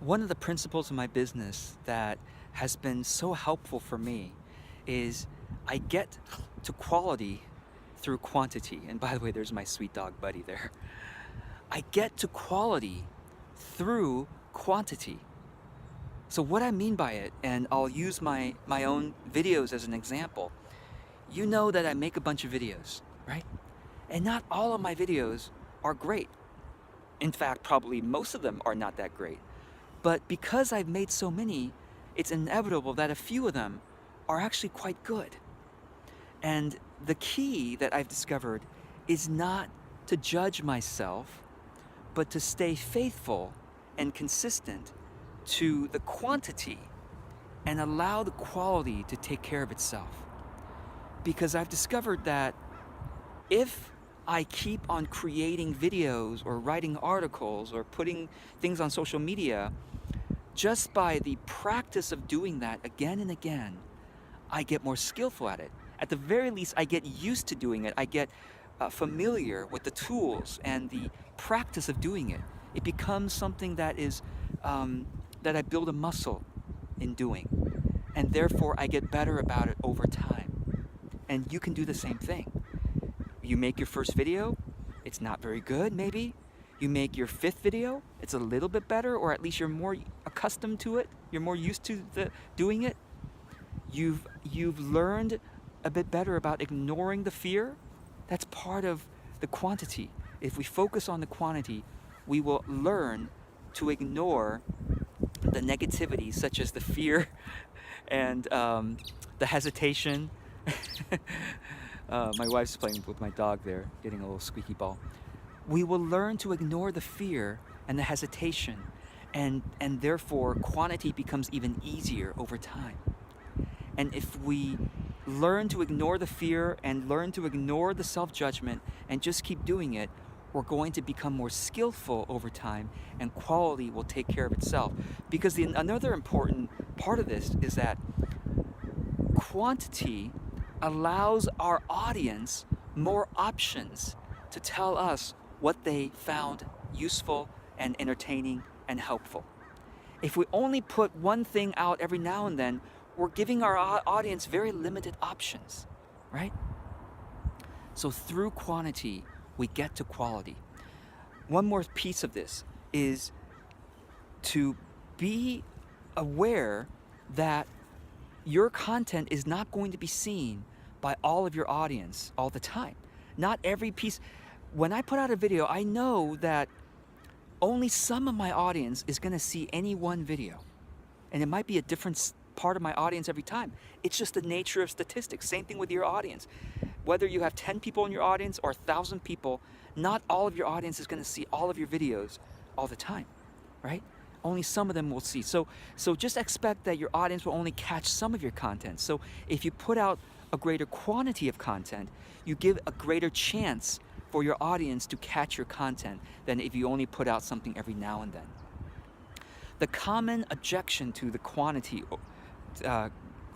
One of the principles of my business that has been so helpful for me is I get to quality through quantity. And by the way, there's my sweet dog buddy there. I get to quality through quantity. So what I mean by it, and I'll use my own videos as an example. You know that I make a bunch of videos, right? And not all of my videos are great. In fact, probably most of them are not that great. But because I've made so many, it's inevitable that a few of them are actually quite good. And the key that I've discovered is not to judge myself, but to stay faithful and consistent to the quantity and allow the quality to take care of itself. Because I've discovered that if I keep on creating videos or writing articles or putting things on social media, just by the practice of doing that again and again, I get more skillful at it. At the very least, I get used to doing it. I get familiar with the tools and the practice of doing it. It becomes something that is that I build a muscle in doing, and therefore I get better about it over time. And you can do the same thing. You make your first video, it's not very good, maybe. You make your fifth video, it's a little bit better, or at least you're more accustomed to it. You're more used to doing it. You've learned a bit better about ignoring the fear. That's part of the quantity. If we focus on the quantity, we will learn to ignore the negativity, such as the fear and the hesitation. My wife's playing with my dog there, getting a little squeaky ball. We will learn to ignore the fear and the hesitation, and therefore quantity becomes even easier over time. And if we learn to ignore the fear and learn to ignore the self-judgment and just keep doing it, we're going to become more skillful over time, and quality will take care of itself. Because another important part of this is that quantity allows our audience more options to tell us what they found useful and entertaining and helpful. If we only put one thing out every now and then, we're giving our audience very limited options, right? So through quantity, we get to quality. One more piece of this is to be aware that your content is not going to be seen by all of your audience all the time. Not every piece. When I put out a video, I know that only some of my audience is going to see any one video. And it might be a different part of my audience every time. It's just the nature of statistics. Same thing with your audience. Whether you have 10 people in your audience or 1,000 people, not all of your audience is going to see all of your videos all the time, right? Only some of them will see. So just expect that your audience will only catch some of your content. So if you put out a greater quantity of content, you give a greater chance for your audience to catch your content than if you only put out something every now and then. The common objection to the quantity,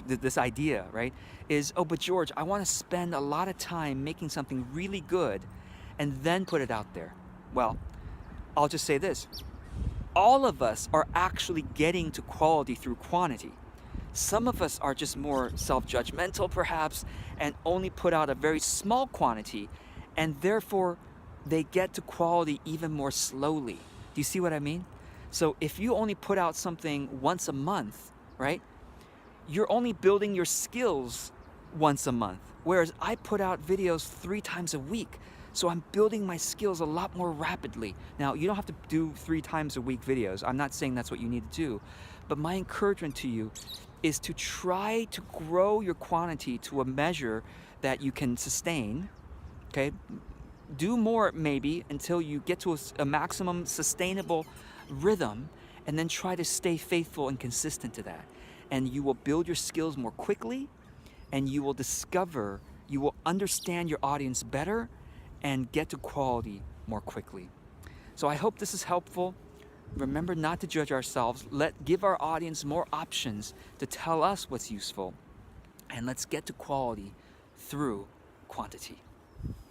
this idea, right, is, oh, but George, I want to spend a lot of time making something really good and then put it out there. Well, I'll just say this. All of us are actually getting to quality through quantity. Some of us are just more self-judgmental, perhaps, and only put out a very small quantity, and therefore they get to quality even more slowly. Do you see what I mean? So if you only put out something once a month, right, you're only building your skills once a month, whereas I put out videos 3 times a week. So I'm building my skills a lot more rapidly. Now, you don't have to do 3 times a week videos. I'm not saying that's what you need to do. But my encouragement to you is to try to grow your quantity to a measure that you can sustain, okay? Do more maybe until you get to a maximum sustainable rhythm, and then try to stay faithful and consistent to that. And you will build your skills more quickly, and you will understand your audience better, and get to quality more quickly. So I hope this is helpful. Remember not to judge ourselves. Give our audience more options to tell us what's useful. And let's get to quality through quantity.